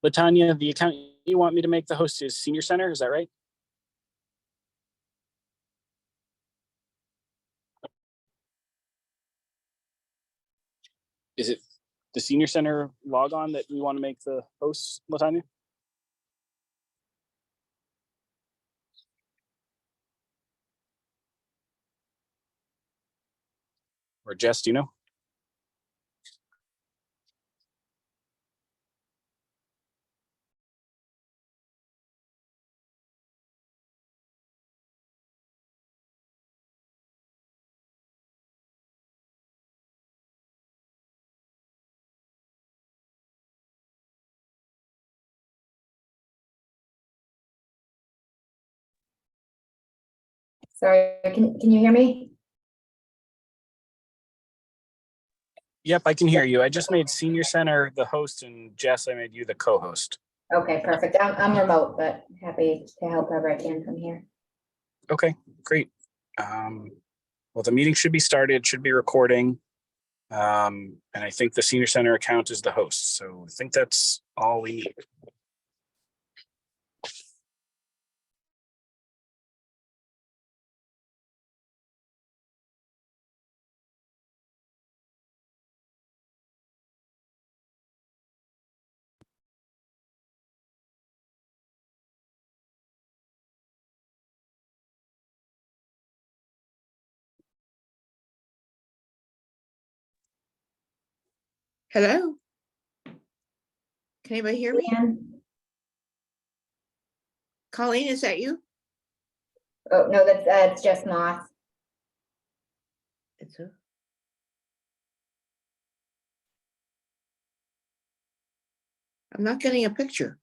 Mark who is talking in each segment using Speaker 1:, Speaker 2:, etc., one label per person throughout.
Speaker 1: Latanya, the account you want me to make the host is Senior Center, is that right? Is it the Senior Center log on that we want to make the host, Latanya? Or Jess, do you know?
Speaker 2: Sorry, can you hear me?
Speaker 1: Yep, I can hear you. I just made Senior Center the host, and Jess, I made you the co-host.
Speaker 2: Okay, perfect. I'm remote, but happy to help wherever I can from here.
Speaker 1: Okay, great. Well, the meeting should be started, should be recording. And I think the Senior Center account is the host. So I think that's all we need.
Speaker 3: Hello? Can anybody hear me?
Speaker 2: Leanne?
Speaker 3: Colleen, is that you?
Speaker 2: Oh, no, that's it's just Moss.
Speaker 3: It's a. I'm not getting a picture.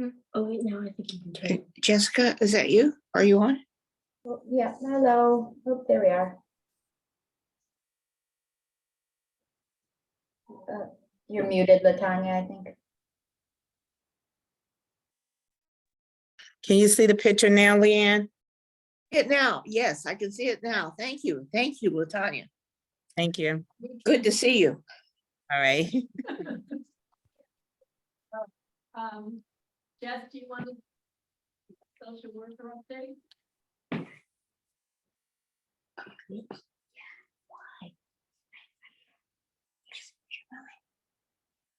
Speaker 4: Oh, wait, now I think you can turn.
Speaker 3: Jessica, is that you? Are you on?
Speaker 2: Oh, yeah, hello. Oh, there we are. You're muted, Latanya, I think.
Speaker 5: Can you see the picture now, Leanne?
Speaker 3: It now. Yes, I can see it now. Thank you. Thank you, Latanya.
Speaker 5: Thank you.
Speaker 3: Good to see you.
Speaker 5: All right.
Speaker 4: Jess, do you want to social worker update?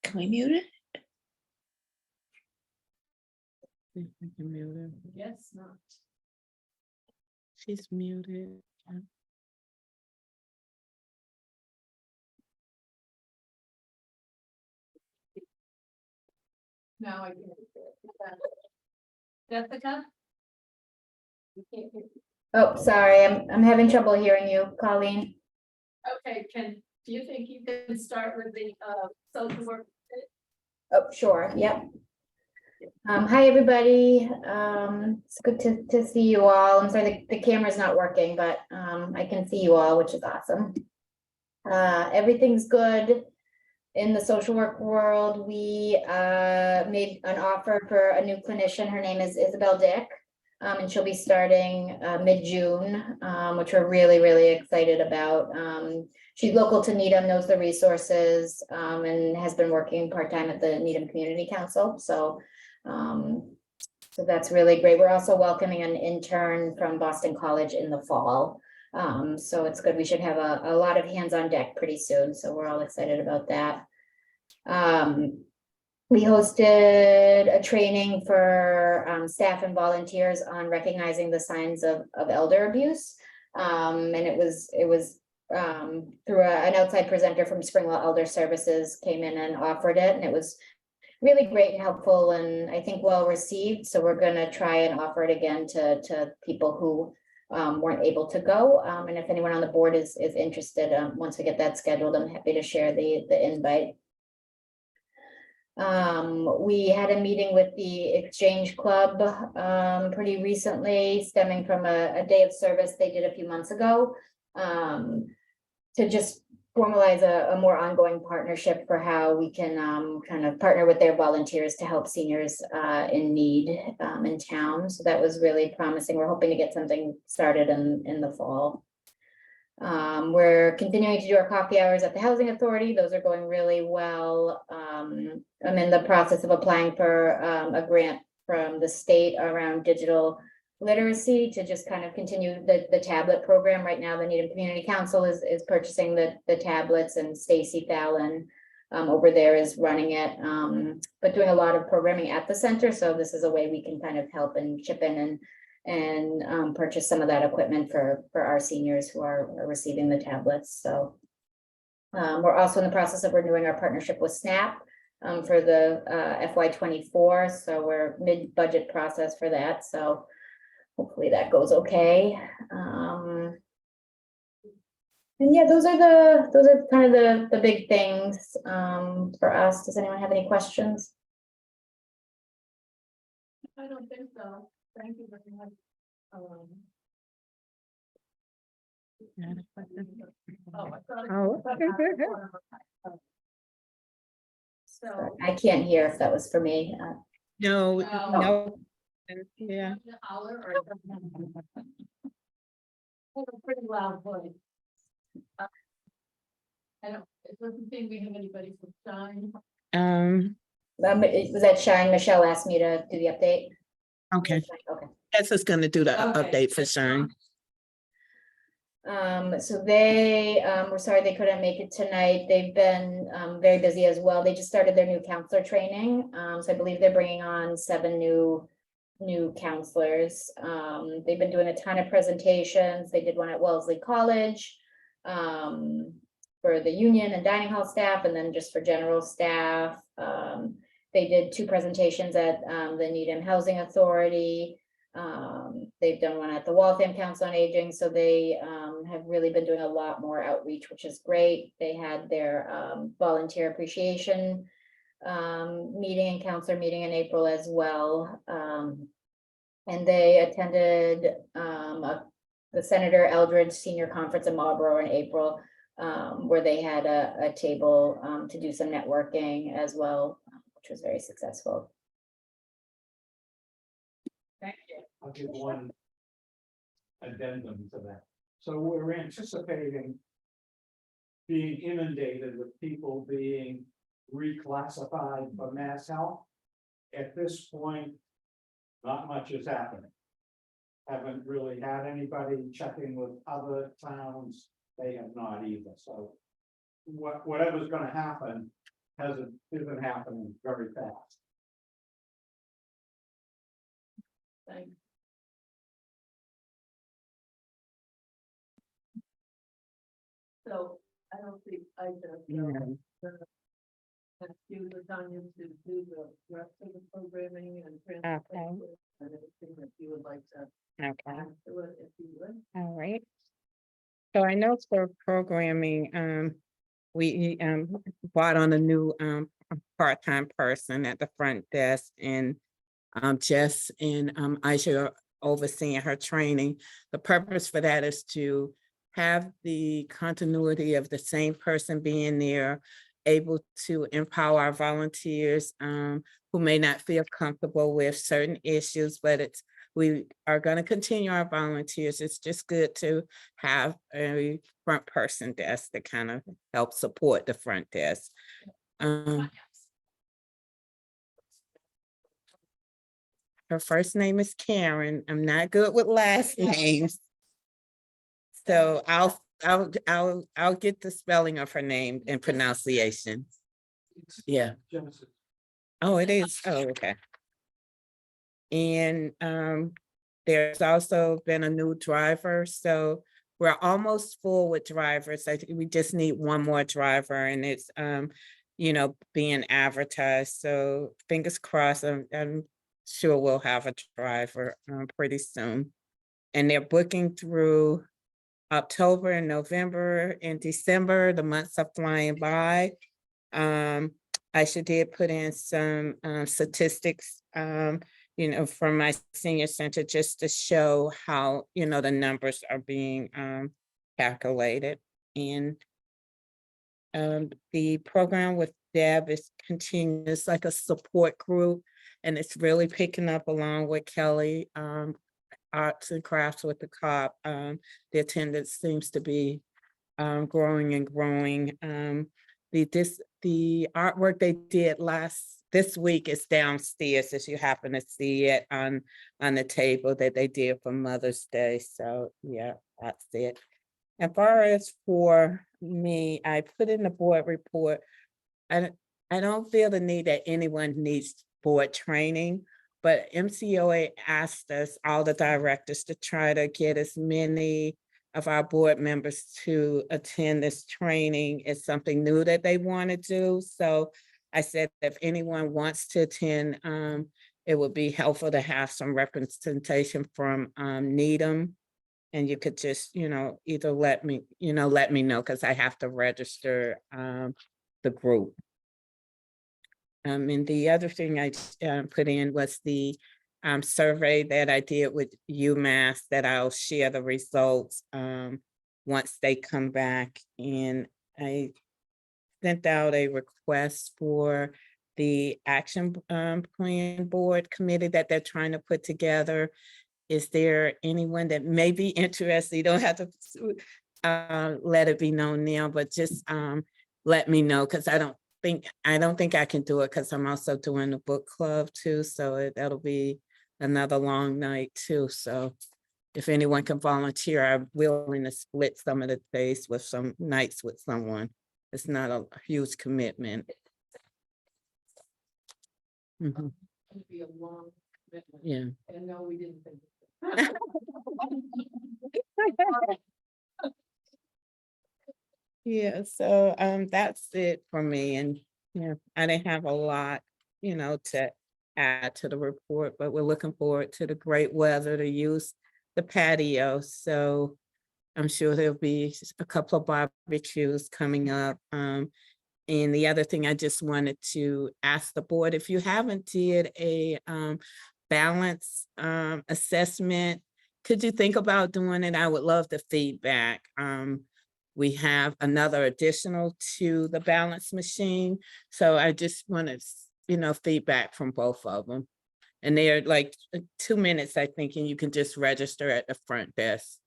Speaker 3: Can we mute it?
Speaker 5: I can mute her.
Speaker 4: Yes, not.
Speaker 5: She's muted.
Speaker 4: No, I can't. Jessica? You can't hear.
Speaker 2: Oh, sorry, I'm having trouble hearing you, Colleen.
Speaker 4: Okay, do you think you can start with the social work?
Speaker 2: Oh, sure, yep. Hi, everybody. It's good to see you all. I'm sorry, the camera's not working, but I can see you all, which is awesome. Everything's good in the social work world. We made an offer for a new clinician. Her name is Isabel Dick, and she'll be starting mid-June, which we're really, really excited about. She's local to Needham, knows the resources, and has been working part-time at the Needham Community Council. So that's really great. We're also welcoming an intern from Boston College in the fall. So it's good. We should have a lot of hands on deck pretty soon. So we're all excited about that. We hosted a training for staff and volunteers on recognizing the signs of elder abuse. And it was through an outside presenter from Springwell Elder Services came in and offered it, and it was really great and helpful and I think well received. So we're gonna try and offer it again to people who weren't able to go. And if anyone on the board is interested, once we get that scheduled, I'm happy to share the invite. We had a meeting with the Exchange Club pretty recently, stemming from a day of service they did a few months ago, to just formalize a more ongoing partnership for how we can kind of partner with their volunteers to help seniors in need in town. So that was really promising. We're hoping to get something started in the fall. We're continuing to do our coffee hours at the Housing Authority. Those are going really well. I'm in the process of applying for a grant from the state around digital literacy to just kind of continue the tablet program. Right now, the Needham Community Council is purchasing the tablets, and Stacy Fallon over there is running it, but doing a lot of programming at the center. So this is a way we can kind of help and chip in and purchase some of that equipment for our seniors who are receiving the tablets. So we're also in the process of renewing our partnership with SNAP for the FY24. So we're mid-budget process for that. So hopefully that goes okay. And yeah, those are kind of the big things for us. Does anyone have any questions?
Speaker 4: I don't think so. Thank you very much. Oh, I thought.
Speaker 5: Oh.
Speaker 4: So.
Speaker 2: I can't hear if that was for me.
Speaker 5: No,
Speaker 4: No.
Speaker 5: no. Yeah.
Speaker 4: Holler or. Have a pretty loud voice. I don't, it doesn't think we have anybody from Shine.
Speaker 2: Was that Shine? Michelle asked me to do the update.
Speaker 5: Okay,
Speaker 2: Okay.
Speaker 5: that's just gonna do the
Speaker 4: Okay.
Speaker 5: update for Shine.
Speaker 2: So they were sorry they couldn't make it tonight. They've been very busy as well. They just started their new counselor training. So I believe they're bringing on 7 new counselors. They've been doing a ton of presentations. They did one at Wellesley College for the union and dining hall staff, and then just for general staff. They did 2 presentations at the Needham Housing Authority. They've done one at the Waltham Council on Aging, so they have really been doing a lot more outreach, which is great. They had their volunteer appreciation meeting and counselor meeting in April as well. And they attended the Senator Eldridge Senior Conference in Marlborough in April, where they had a table to do some networking as well, which was very successful.
Speaker 4: Thank you.
Speaker 6: I'll give one addendum to that. So we're anticipating being inundated with people being reclassified for mass health. At this point, not much is happening. Haven't really had anybody checking with other towns. They have not either. So whatever's gonna happen isn't happening very fast.
Speaker 4: Thanks. So I don't think I just. Ask you, Latanya, to do the rest of the programming and. transportation And anything that you would like to
Speaker 5: Okay,
Speaker 4: add to it, if you would.
Speaker 5: all right. So I know for programming, we brought on a new part-time person at the front desk, and Jess and Aisha are overseeing her training. The purpose for that is to have the continuity of the same person being there, able to empower our volunteers who may not feel comfortable with certain issues, but we are going to continue our volunteers. It's just good to have a front person desk to kind of help support the front desk. Her first name is Karen. I'm not good with last names. So I'll get the spelling of her name and pronunciation. Yeah.
Speaker 6: Genesis.
Speaker 5: Oh, it is. Oh, okay. And there's also been a new driver. So we're almost full with drivers. I think we just need one more driver and it's, being advertised. So fingers crossed, I'm sure we'll have a driver pretty soon. And they're booking through October and November and December. The months are flying by. I should did put in some statistics, from my senior center just to show how, the numbers are being calculated. And the program with Deb is continuous, like a support group, and it's really picking up along with Kelly, arts and crafts with the COP. The attendance seems to be growing and growing. The artwork they did this week is downstairs, as you happen to see it on the table that they did for Mother's Day. So yeah, that's it. As far as for me, I put in the board report. I don't feel the need that anyone needs board training, but MCOA asked us, all the directors, to try to get as many of our board members to attend this training. It's something new that they want to do. So I said, if anyone wants to attend, it would be helpful to have some representation from Needham. And you could just, either let me know, because I have to register the group. And the other thing I put in was the survey that I did with UMass, that I'll share the results once they come back. And I sent out a request for the action plan board committee that they're trying to put together. Is there anyone that may be interested? You don't have to let it be known now, but just let me know, because I don't think I can do it, because I'm also doing the book club too. So that'll be another long night too. So if anyone can volunteer, I'm willing to split some of the days with some nights with someone. It's not a huge commitment. Mhm.
Speaker 4: It'd be a long commitment.
Speaker 5: Yeah.
Speaker 4: And no, we didn't think.
Speaker 5: Yeah, so that's it for me. And I didn't have a lot, to add to the report, but we're looking forward to the great weather to use the patio. So I'm sure there'll be a couple of barbecues coming up. And the other thing I just wanted to ask the board, if you haven't did a balance assessment, could you think about doing it? I would love the feedback. We have another additional to the balance machine. So I just wanted, feedback from both of them. And they're like 2 minutes, I think, and you can just register at the front desk.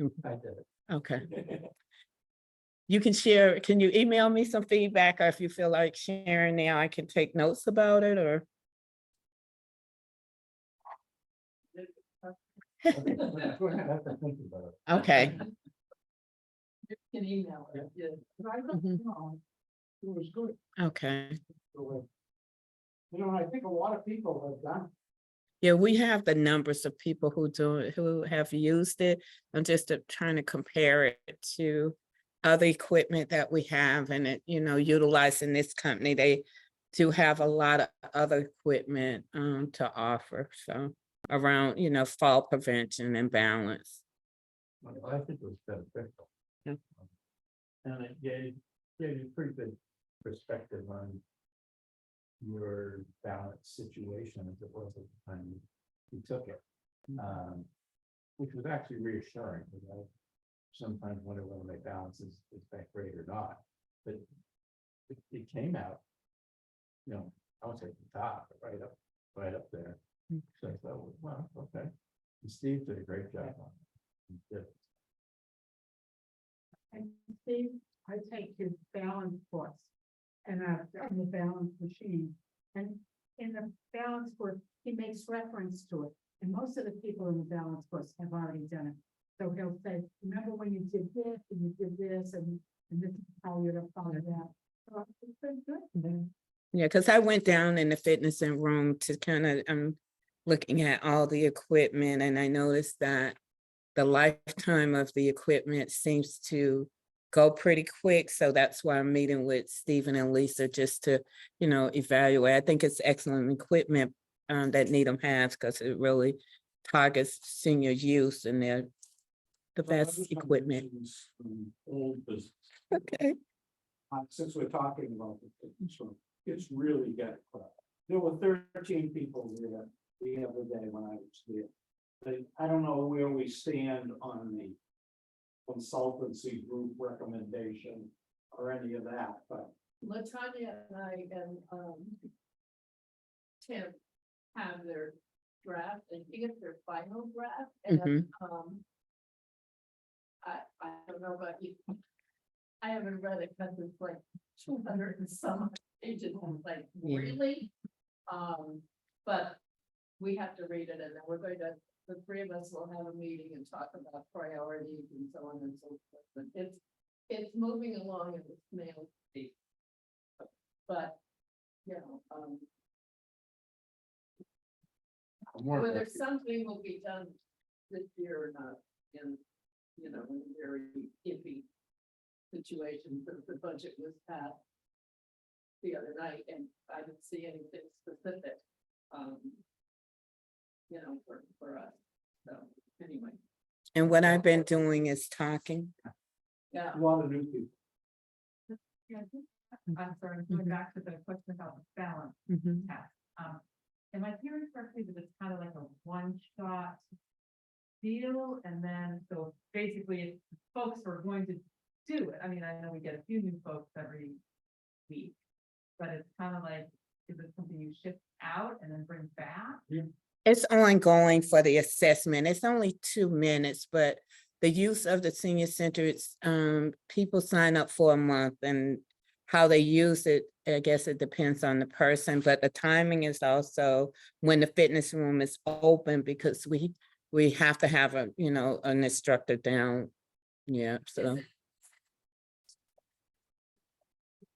Speaker 6: I did it.
Speaker 5: Okay. You can share, can you email me some feedback, or if you feel like sharing now, I can take notes about it, or?
Speaker 6: Go ahead, I have to think about it.
Speaker 5: Okay.
Speaker 4: You can email it, yeah. But I don't
Speaker 5: Mhm.
Speaker 4: know.
Speaker 6: It was good.
Speaker 5: Okay.
Speaker 6: I think a lot of people have done.
Speaker 5: Yeah, we have the numbers of people who have used it. I'm just trying to compare it to other equipment that we have, and it, utilizing this company, they do have a lot of other equipment to offer. So around, fall prevention and balance.
Speaker 6: I think it was beneficial.
Speaker 5: Yeah.
Speaker 6: And it gave you pretty good perspective on your balance situation as it was at the time you took it. Which was actually reassuring, because I sometimes wonder whether my balance is that great or not. But it came out, I would say at the top, right up there. So I thought, well, okay. And Steve did a great job on it. He did.
Speaker 7: And Steve, I take his balance course and I've done the balance machine. And in the balance course, he makes reference to it. And most of the people in the balance course have already done it. So he'll say, remember when you did this and you did this and this is how you're gonna follow that. So it's been good.
Speaker 5: Yeah, because I went down in the fitness room to kind of looking at all the equipment, and I noticed that the lifetime of the equipment seems to go pretty quick. So that's why I'm meeting with Stephen and Lisa just to, evaluate. I think it's excellent equipment that Needham has because it really targets senior use and they're the best equipment.
Speaker 6: Old business.
Speaker 5: Okay.
Speaker 6: Since we're talking about the fitness room, it's really got crowded. There were 13 people there the other day when I was there. I don't know where we stand on the consultancy group recommendation or any of that, but
Speaker 4: Latanya and I and, Tim have their draft and you get their final draft and, I don't know about you. I haven't read it because it's like 200 and some pages, and it's like,
Speaker 5: Yeah.
Speaker 4: really? But we have to read it and then we're going to, the three of us will have a meeting and talk about priorities and so on and so forth. But it's moving along at the snail's speed. But, whether something will be done this year or not, in in a very iffy situation, because the budget was passed the other night, and I didn't see anything specific, for us. So, anyway,
Speaker 5: And what I've been doing is talking.
Speaker 4: yeah.
Speaker 6: a lot of new people.
Speaker 7: I'm sorry, going back to the question about the balance test. Am I hearing correctly that it's kind of like a one-shot deal? And then, so basically, if folks are going to do it, I mean, I know we get a few new folks every week, but it's kind of like, is it something you ship out and then bring back?
Speaker 5: It's ongoing for the assessment. It's only 2 minutes, but the use of the senior center, it's, people sign up for a month and how they use it, I guess it depends on the person, but the timing is also when the fitness room is open because we have to have a, an instructor down. Yeah, so.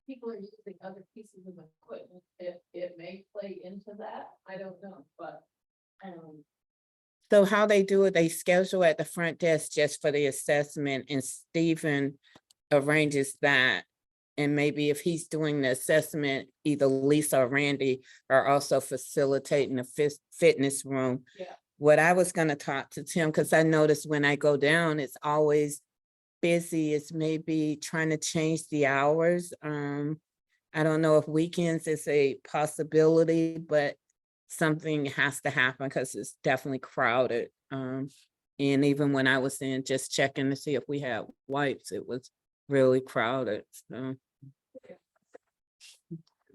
Speaker 4: People are using other pieces of equipment, it may play into that, I don't know, but,
Speaker 5: So how they do it, they schedule at the front desk just for the assessment and Stephen arranges that. And maybe if he's doing the assessment, either Lisa or Randy are also facilitating the fitness room.
Speaker 4: Yeah.
Speaker 5: What I was gonna talk to Tim, because I noticed when I go down, it's always busy. It's maybe trying to change the hours. I don't know if weekends is a possibility, but something has to happen because it's definitely crowded. And even when I was in just checking to see if we had wipes, it was really crowded. So.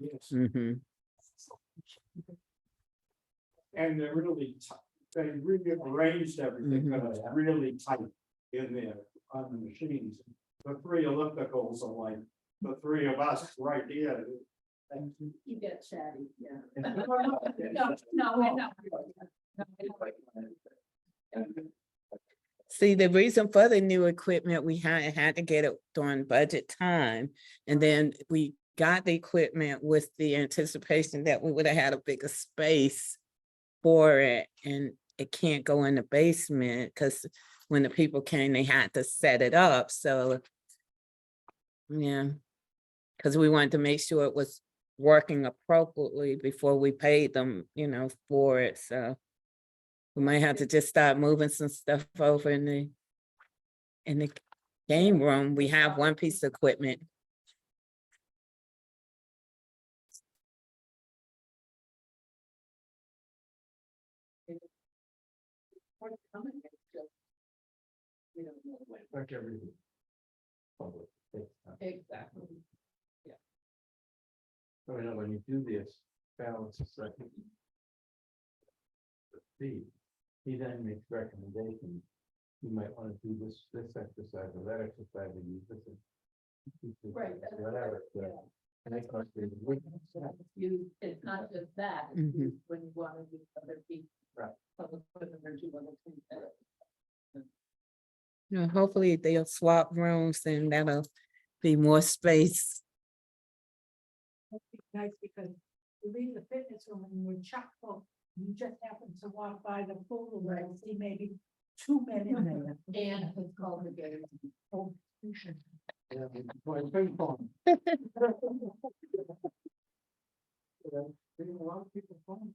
Speaker 6: Yes.
Speaker 5: Mhm.
Speaker 6: And they're really, they really arranged everything, but it's really tight in there on the machines. The 3 ellipticals are like the 3 of us right here.
Speaker 4: you get chatty, yeah.
Speaker 6: No,
Speaker 4: I know.
Speaker 5: See, the reason for the new equipment, we had to get it during budget time. And then we got the equipment with the anticipation that we would have had a bigger space for it. And it can't go in the basement because when the people came, they had to set it up. So, yeah, because we wanted to make sure it was working appropriately before we paid them, for it. So we might have to just start moving some stuff over in the game room. We have one piece of equipment.
Speaker 4: What's coming, it's just, we don't know when.
Speaker 6: like everything. Public.
Speaker 4: Exactly.
Speaker 8: So, when you do this, balance a second. He then makes recommendations. You might want to do this exercise or that exercise and use this.
Speaker 4: Right, that's
Speaker 8: Whatever.
Speaker 4: yeah.
Speaker 8: And it's not really-
Speaker 4: You, it's not just that, it's
Speaker 5: Mhm.
Speaker 4: used when you want to use other people.
Speaker 8: Right.
Speaker 4: Public equipment or do other things better.
Speaker 5: Hopefully they'll swap rooms and that'll be more space.
Speaker 7: That'd be nice because you leave the fitness room and you're chock full. You just happen to walk by the pool and see maybe Two men in there.
Speaker 4: And it's called the game.
Speaker 7: Oh, you should.
Speaker 6: Yeah, well, ping pong. Didn't a lot of people phone?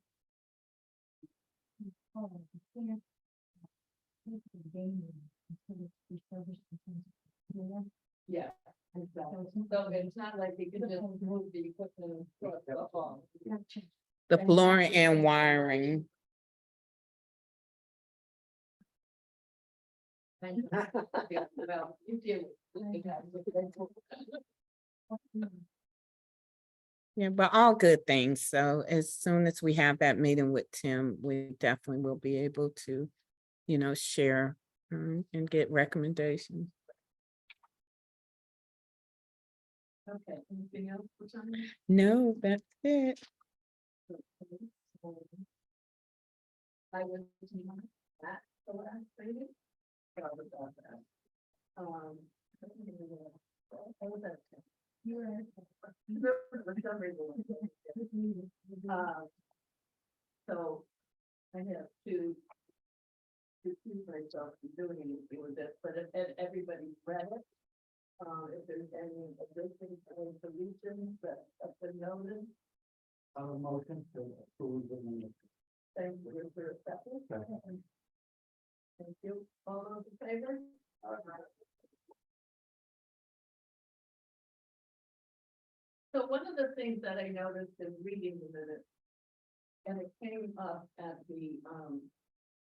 Speaker 7: Oh, you can't. This is a game room, instead of refurbished and things.
Speaker 4: Yeah. Exactly. So it's not like you can just move the equipment across the hall.
Speaker 7: Gotcha.
Speaker 5: The flooring and wiring.
Speaker 4: Yeah, well, you deal with the guys.
Speaker 5: Yeah, but all good things. So as soon as we have that meeting with Tim, we definitely will be able to, share and get recommendations.
Speaker 4: Okay, anything else for Tony?
Speaker 5: No, that's it.
Speaker 4: I was at the last meeting. Probably about that. I was at. You were at. For some reason. So I have to choose myself from doing anything with it, but if everybody read it, if there's any existing solutions that have been noted,
Speaker 6: Motion to approve the minutes.
Speaker 4: thank you for a second.
Speaker 6: Second.
Speaker 4: Thank you. All those in favor? So one of the things that I noticed in reading the minutes, and it came up at the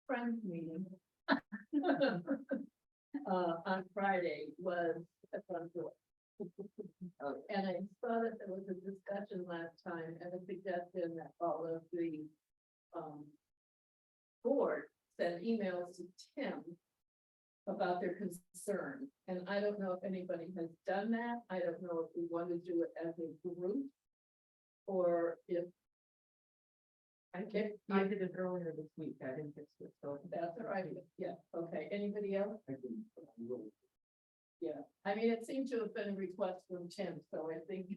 Speaker 4: Friends meeting on Friday, was a front door. And I saw that there was a discussion last time and a suggestion that all of the board send emails to Tim about their concern. And I don't know if anybody has done that. I don't know if we want to do it as a group or if I did it earlier this week. I didn't get to it, so that's all right. Yeah, okay. Anybody else? Yeah, I mean, it seemed to have been a request from Tim, so I think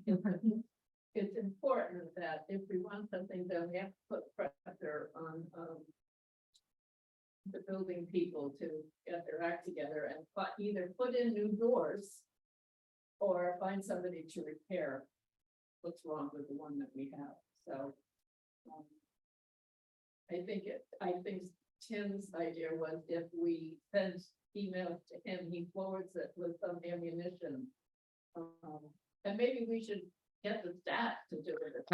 Speaker 4: it's important that if we want something done, we have to put pressure on the building people to get their act together and either put in new doors or find somebody to repair what's wrong with the one that we have. So I think Tim's idea was if we send emails to him, he forwards it with some ammunition. And maybe we should get the staff to do it.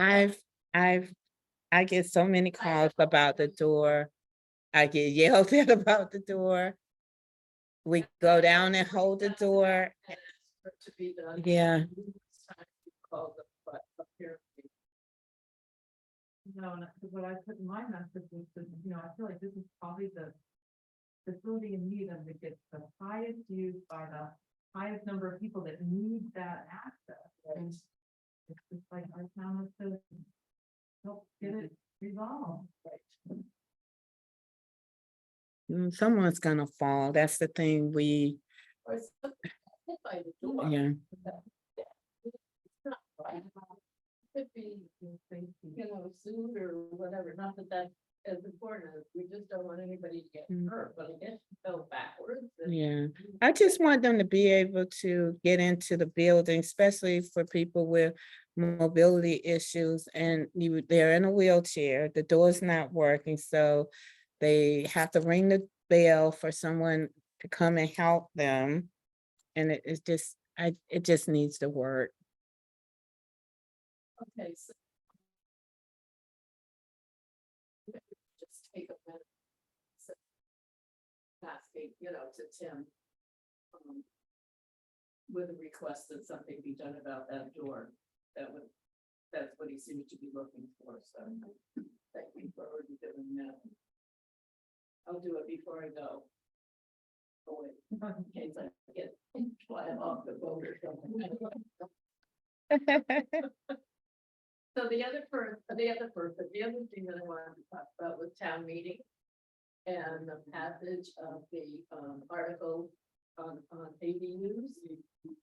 Speaker 5: I get so many calls about the door. I get yelled at about the door. We go down and hold the door.
Speaker 4: And ask for it to be done.
Speaker 5: Yeah.
Speaker 4: It's time to call them, but apparently.
Speaker 7: No, what I put in my message was, that, I feel like this is probably the building in Needham that gets the highest use by the highest number of people that need that access. And it's just like our town has to help get it resolved.
Speaker 5: Someone's gonna fall. That's the thing.
Speaker 4: Or something hit by the door.
Speaker 5: Yeah.
Speaker 4: It's not right. Could be, sued or whatever, not that that's as important as, we just don't want anybody to get
Speaker 5: Mm.
Speaker 4: hurt, but I guess you fell backwards. and-
Speaker 5: Yeah, I just want them to be able to get into the building, especially for people with mobility issues and they're in a wheelchair, the door's not working, so they have to ring the bell for someone to come and help them. And it just needs to work.
Speaker 4: Okay, so. Just take a minute. So, asking, to Tim. With a request that something be done about that door, that's what he seems to be looking for, so. Thank you for already doing that. I'll do it before I go. Oh, wait, in case I get flying off the boat or something. So the other thing that I wanted to talk about was town meeting. And the passage of the article on ADUs.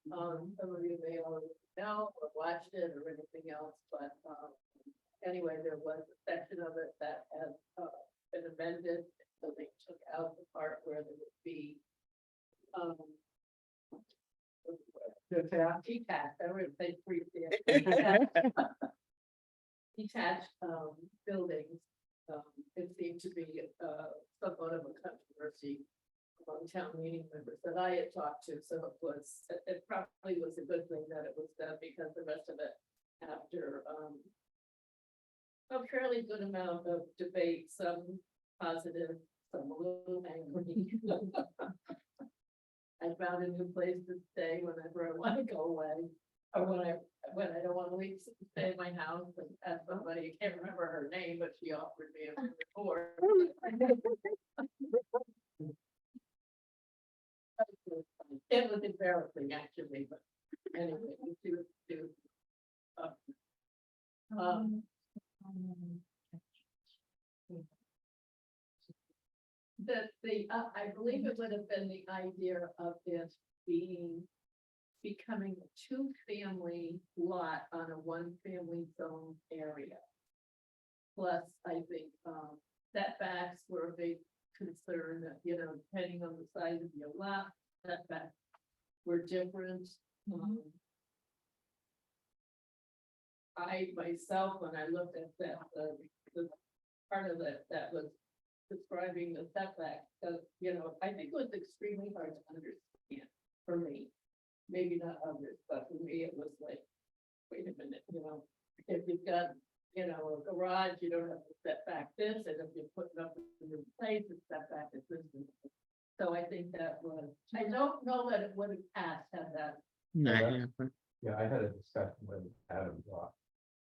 Speaker 4: Some of you may already know or watched it or anything else, but anyway, there was a section of it that has been amended. So they took out the part where there would be, detached, I would say three, detached, buildings. It seemed to be, somewhat of a controversy among town meeting members that I had talked to, so it probably was a good thing that it was done, because the rest of it, after, a fairly good amount of debate, some positive, some a little angry. I found a new place to stay whenever I want to go away, or when I don't want to leave, stay in my house, and ask somebody, I can't remember her name, but she offered me a tour. It was embarrassing, actually, but anyway, she was, I believe it would have been the idea of it becoming a two-family lot on a one-family zone area. Plus, I think, setbacks were a big concern, that, depending on the size of your lot, setbacks were different. I myself, when I looked at that, the part of it that was describing the setback, I think it was extremely hard to understand for me. Maybe not others, but for me, it was like, wait a minute, if you've got, a garage, you don't have to set back this, and if you're putting up a new place, it's set back at this. So I think that was, I don't know that it would have passed had that.
Speaker 5: Not
Speaker 8: Yeah.
Speaker 5: happen.
Speaker 8: Yeah, I had a discussion with Adam Rock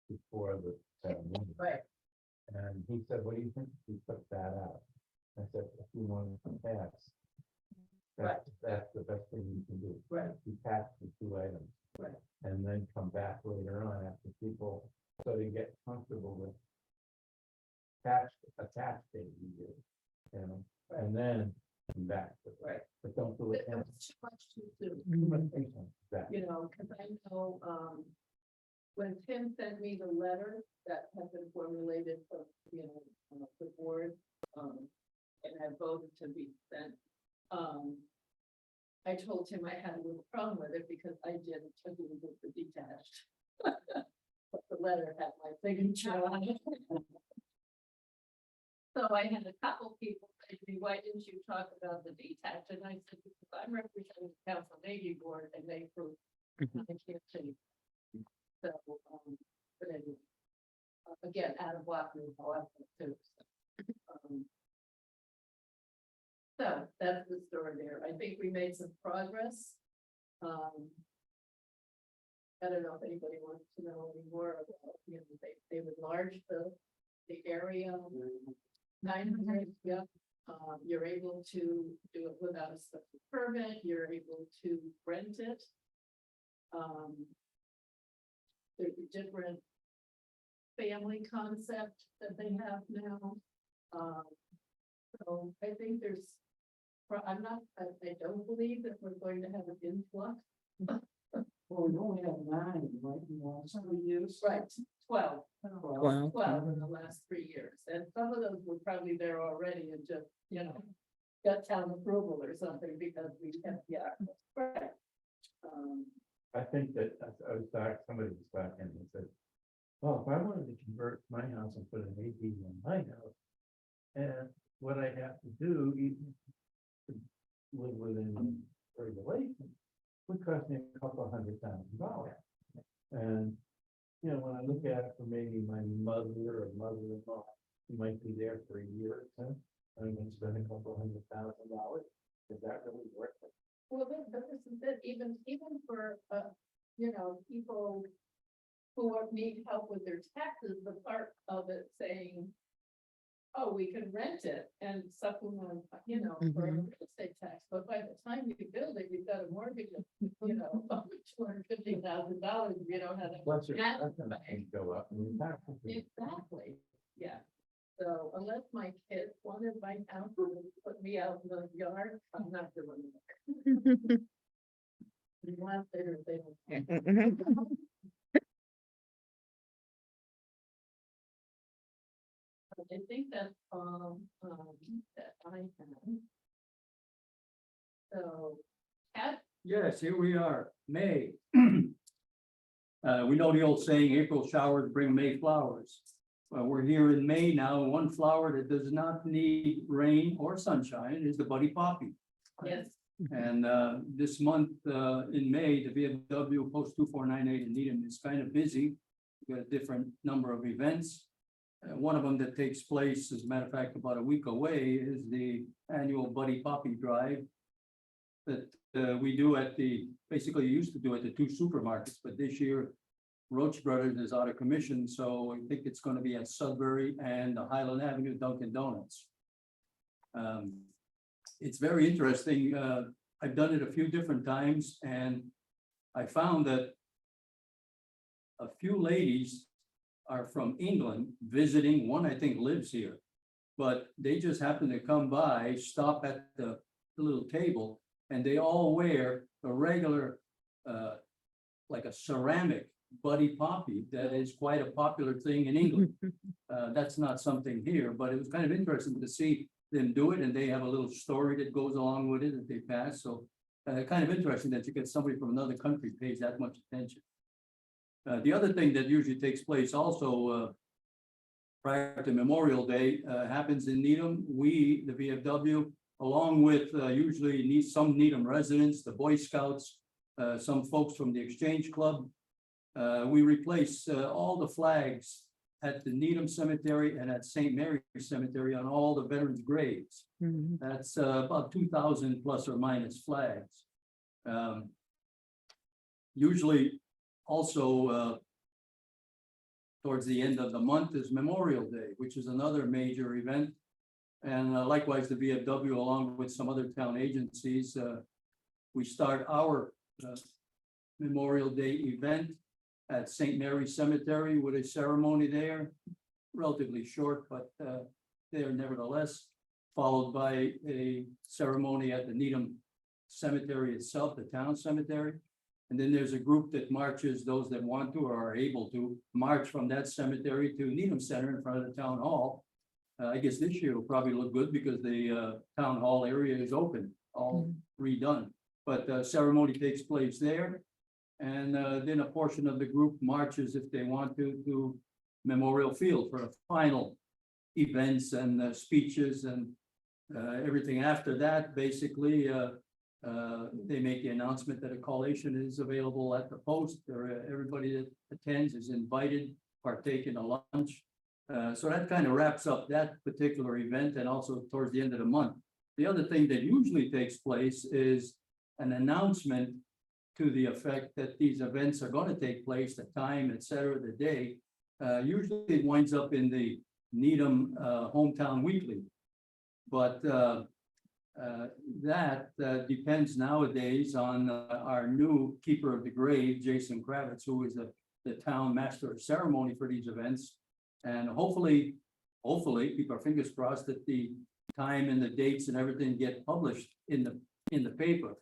Speaker 8: before the town meeting.
Speaker 4: Right.
Speaker 8: And he said, what do you think if we took that out? I said, if you want to pass. That's the best thing you can do.
Speaker 4: Right.
Speaker 8: Detach the two items.
Speaker 4: Right.
Speaker 8: And then come back later on after people, so they get comfortable with attached ADU, and then come back. to it.
Speaker 4: Right.
Speaker 8: But don't do
Speaker 4: It
Speaker 8: it.
Speaker 4: was too much too soon.
Speaker 8: Exactly.
Speaker 4: Because I know, when Tim sent me the letter that had been formulated from, the board, and I voted to be sent, I told him I had a little problem with it because I didn't agree with the detached. But the letter had my signature on it. So I had a couple people say to me, why didn't you talk about the detached? And I said, because I'm representing the council Navy board and they approve. I can't say. So, but anyway, again, out of Wacom, however, too. So that's the story there. I think we made some progress. I don't know if anybody wants to know any more about, they would enlarge the area. 900, yeah. You're able to do it without a special permit. You're able to rent it. There's a different family concept that they have now. So I think I don't believe that we're going to have an influx.
Speaker 6: Well, we only have 9, right, in the last 3 years.
Speaker 4: Right, 12.
Speaker 5: Well,
Speaker 4: 12 in the last 3 years, and some of those were probably there already and just, got town approval or something because we have, right.
Speaker 8: I think that I was talking, somebody was talking and said, well, if I wanted to convert my house and put an AD in my house, and what I have to do, even to live within regulation, would cost me $200,000. And, when I look at it for maybe my mother or mother-in-law, who might be there for a year or two, I'm gonna spend $200,000. Is that really worth it?
Speaker 4: Well, this is it, even for, people who need help with their taxes, the part of it saying, oh, we can rent it and supplement, for a real estate tax, but by the time you build it, you've got a mortgage of, $250,000, you don't have.
Speaker 8: Plus your
Speaker 4: that
Speaker 8: taxes
Speaker 4: money.
Speaker 8: go up and your taxes go up.
Speaker 4: Exactly, yeah. So unless my kids wanted my house and put me out in the yard, I'm not doing it. You want it or they don't. I think that's, that I have.
Speaker 9: Yes, here we are, May. We know the old saying, April showers bring May flowers. Well, we're here in May now, and one flower that does not need rain or sunshine is the buddy poppy.
Speaker 4: Yes,
Speaker 9: And this month in May, the VFW Post 2498 in Needham is kind of busy. We've got a different number of events. One of them that takes place, as a matter of fact, about a week away, is the annual Buddy Poppy Drive that we do at basically used to do at the two supermarkets, but this year Roach Brothers is out of commission, so I think it's gonna be at Sudbury and the Highland Avenue Dunkin' Donuts. It's very interesting. I've done it a few different times, and I found that a few ladies are from England visiting. One, I think, lives here, but they just happen to come by, stop at the little table, and they all wear a regular, like a ceramic Buddy Poppy that is quite a popular thing in England. That's not something here, but it was kind of interesting to see them do it, and they have a little story that goes along with it that they pass. So kind of interesting that you get somebody from another country pays that much attention. The other thing that usually takes place also prior to Memorial Day happens in Needham. We, the VFW, along with usually some Needham residents, the Boy Scouts, some folks from the Exchange Club, we replace all the flags at the Needham Cemetery and at St. Mary's Cemetery on all the veterans' graves.
Speaker 5: Mhm.
Speaker 9: That's about 2,000 plus or minus flags. Usually also towards the end of the month is Memorial Day, which is another major event. And likewise, the VFW, along with some other town agencies, we start our Memorial Day event at St. Mary's Cemetery with a ceremony there, relatively short, but there nevertheless, followed by a ceremony at the Needham Cemetery itself, the town cemetery. And then there's a group that marches, those that want to or are able to march from that cemetery to Needham Center in front of the town hall. I guess this year will probably look good because the town hall area is open, all redone. But the ceremony takes place there. And then a portion of the group marches, if they want to Memorial Field for a final events and speeches and everything after that. Basically, they make the announcement that a collation is available at the post, or everybody that attends is invited, partake in a lunch. So that kind of wraps up that particular event, and also towards the end of the month. The other thing that usually takes place is an announcement to the effect that these events are going to take place, the time, et cetera, the day. Usually it winds up in the Needham Hometown Weekly. But that depends nowadays on our new keeper of the grave, Jason Kravitz, who is the town master of ceremony for these events. And hopefully, keep our fingers crossed that the time and the dates and everything get published in the paper.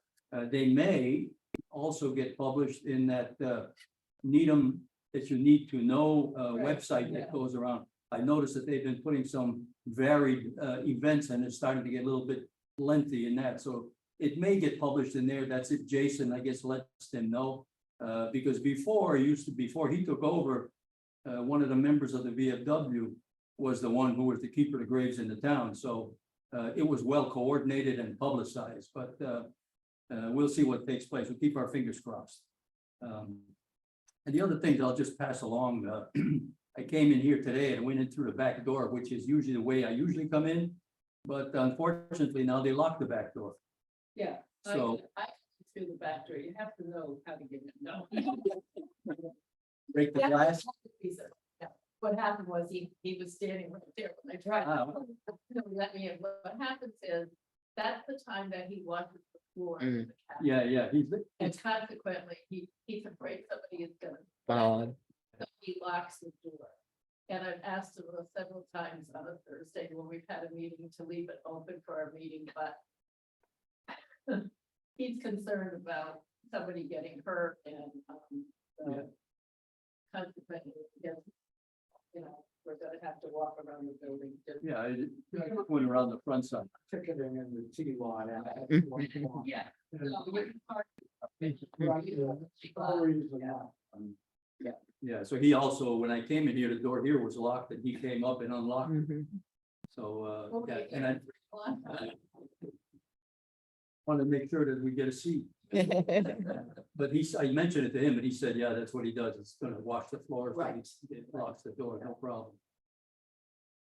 Speaker 9: They may also get published in that Needham That You Need to Know website that goes around. I noticed that they've been putting some varied events, and it's starting to get a little bit lengthy in that. So it may get published in there. That's if Jason, I guess, lets them know. Because before he took over, one of the members of the VFW was the one who was the keeper of the graves in the town. So it was well coordinated and publicized, but we'll see what takes place. We'll keep our fingers crossed. And the other thing that I'll just pass along, I came in here today and went in through the back door, which is usually the way I usually come in. But unfortunately, now they locked the back door.
Speaker 4: yeah.
Speaker 9: So-
Speaker 4: I through the back door, you have to know how to get in. No.
Speaker 9: Break the
Speaker 4: Yeah.
Speaker 9: glass.
Speaker 4: Yeah. What happened was he was standing right there when I tried
Speaker 9: Oh.
Speaker 4: to let me in. What happens is, that's the time that he washes the floor. in the cabin.
Speaker 9: Yeah,
Speaker 4: And consequently, he's afraid somebody is gonna. So he locks the door. And I've asked him several times on a Thursday when we've had a meeting to leave it open for our meeting, but he's concerned about somebody getting hurt and,
Speaker 9: Yeah.
Speaker 4: consequently, yes, we're gonna have to walk around the building.
Speaker 9: Yeah, I went around the front side.
Speaker 6: Ticketing in the T line.
Speaker 4: Yeah.
Speaker 9: Yeah, so he also, when I came in here, the door here was locked and he came up and unlocked it.
Speaker 5: Mhm.
Speaker 9: So, yeah, and I wanted to make sure that we get a seat. But I mentioned it to him and he said, yeah, that's what he does. It's gonna wash the floor. So
Speaker 4: Right.
Speaker 9: it locks the door, no problem.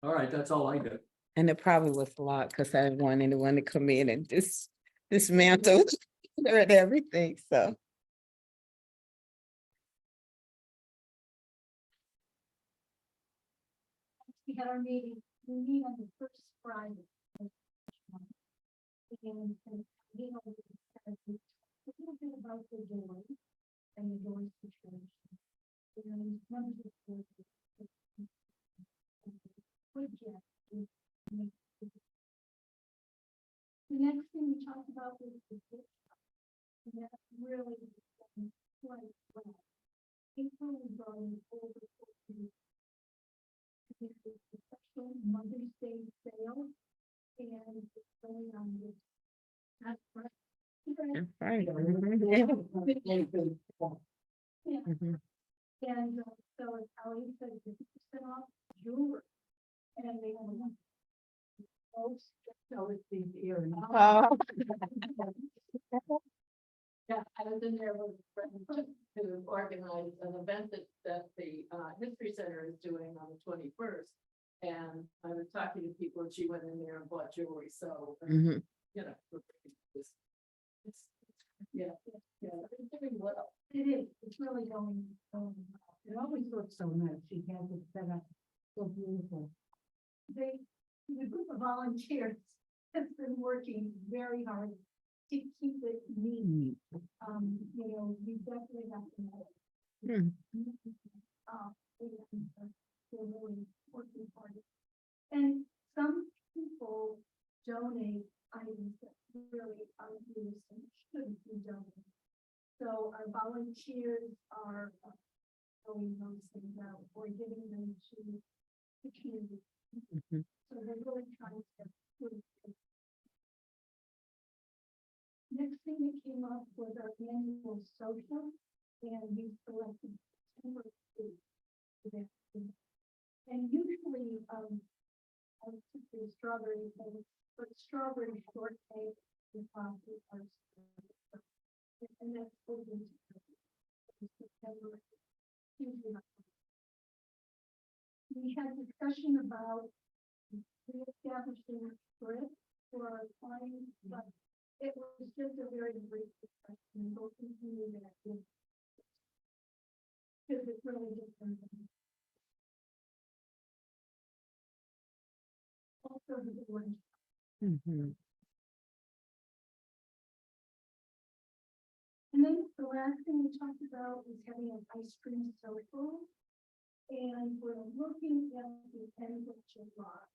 Speaker 9: All right, that's all I got.
Speaker 5: And it probably was locked because I didn't want anyone to come in and dismantle everything, so.
Speaker 7: We had our meeting, we meet on the first Friday. of each month. And, you know, a little bit about the door and the door situation. And members of the board. Project is make it- The next thing we talked about was the ditch. And that really done quite well. April we brought in over 40. This is the special Mother's Day sale. And it's going on this. That's right.
Speaker 5: That's right.
Speaker 7: Yeah.
Speaker 5: Mhm.
Speaker 7: And so it's Ellie said 50% off jewelry. And they have a. Most, so it's the ear.
Speaker 5: Oh.
Speaker 4: Yeah, I was in there with a friend who organized an event that the History Center is doing on the 21st. And I was talking to people and she went in there and bought jewelry, so,
Speaker 5: Mhm.
Speaker 4: you know. Yeah, yeah, it's doing well.
Speaker 7: It is, it's really going, it always looks so nice, she has it set up so beautiful. The group of volunteers has been working very hard to keep it neat. You know, we definitely have to know.
Speaker 5: Hmm.
Speaker 7: They're really working hard. And some people donate items that really are used and shouldn't be donated. So our volunteers are throwing those things out or giving them to the community.
Speaker 5: Mhm.
Speaker 7: So they're really trying to. put it- Next thing that came up was our annual social, and we selected September 8th for that. And usually, I would say strawberry, but strawberry shortcake and coffee are. And that's open to September. Usually not. We had discussion about reestablishing script for our clients, but it was just a very brief discussion. We'll continue that. Because it's really different. Also, the orange.
Speaker 5: Mhm.
Speaker 7: And then the last thing we talked about was having an ice cream social. And we're looking at the end of July.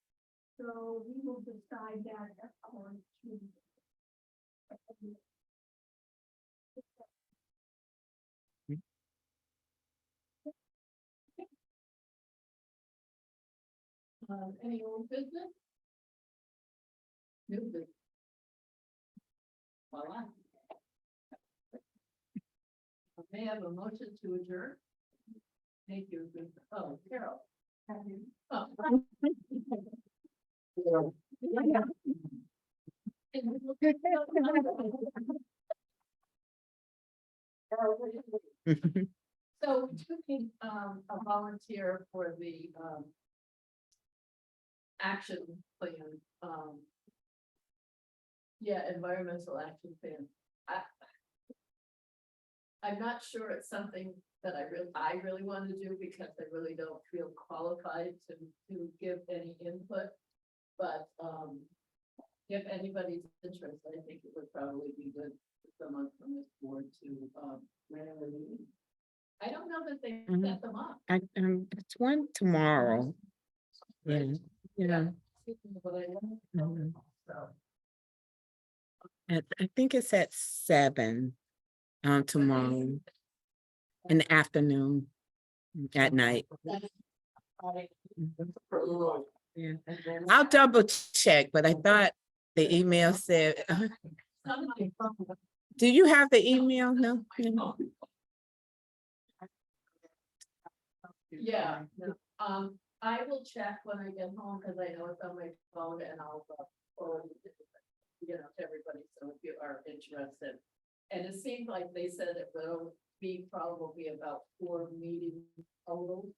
Speaker 7: So we will decide that at our meeting.
Speaker 4: Any old business? New business. Voila. I may have a motion to adjourn. Thank you. Oh, Carol. Oh. So taking a volunteer for the action plan, yeah, environmental action plan. I'm not sure it's something that I really want to do because I really don't feel qualified to give any input. But if anybody's interested, I think it would probably be good for someone from this board to run a meeting. I don't know that they
Speaker 5: Mhm.
Speaker 4: set them up.
Speaker 5: It's one tomorrow. Yeah, yeah.
Speaker 4: But I don't know,
Speaker 5: Mhm.
Speaker 4: so.
Speaker 5: I think it's at 7 tomorrow in the afternoon, at night. Yeah. I'll double check, but I thought the email said, do you have the email? No? No.
Speaker 4: Yeah, no, I will check when I get home, because I know it's on my phone, and I'll forward it to, you know, to everybody, so if you are interested. And it seemed like they said it will be probably about 4 meetings total,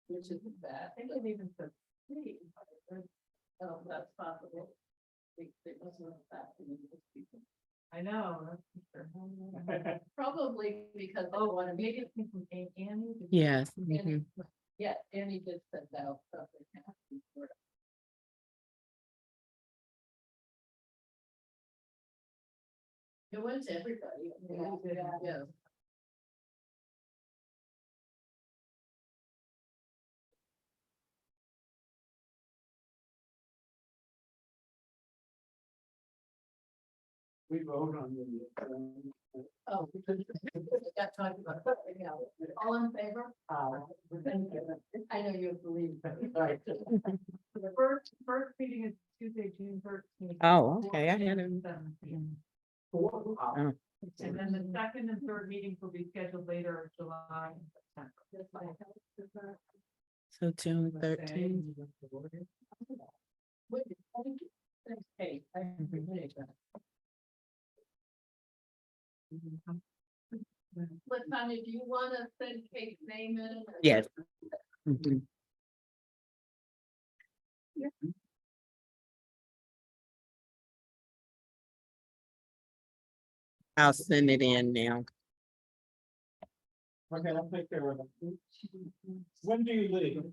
Speaker 4: which isn't bad. I think it even said 3. Oh, that's possible. They must have that. I know, that's for sure. Probably because they want to meet Annie.
Speaker 5: Yes.
Speaker 4: Annie,
Speaker 5: mhm.
Speaker 4: yeah, Annie did send out something. It went to everybody. Yeah.
Speaker 6: We vote on the.
Speaker 4: Oh, we got talked about that, yeah. All in favor? Thank you. I know you believe.
Speaker 6: Right.
Speaker 7: The first meeting is Tuesday, June 13th.
Speaker 5: Oh, okay. I had it.
Speaker 7: And then the second and third meetings will be scheduled later, July and September.
Speaker 5: So June 13th.
Speaker 4: Thanks, Kate. I appreciate that. Latonya, do you want to send Kate's name in?
Speaker 5: Yes. Mhm. I'll send it in now.
Speaker 6: Okay, I'll take care of it. When do you leave?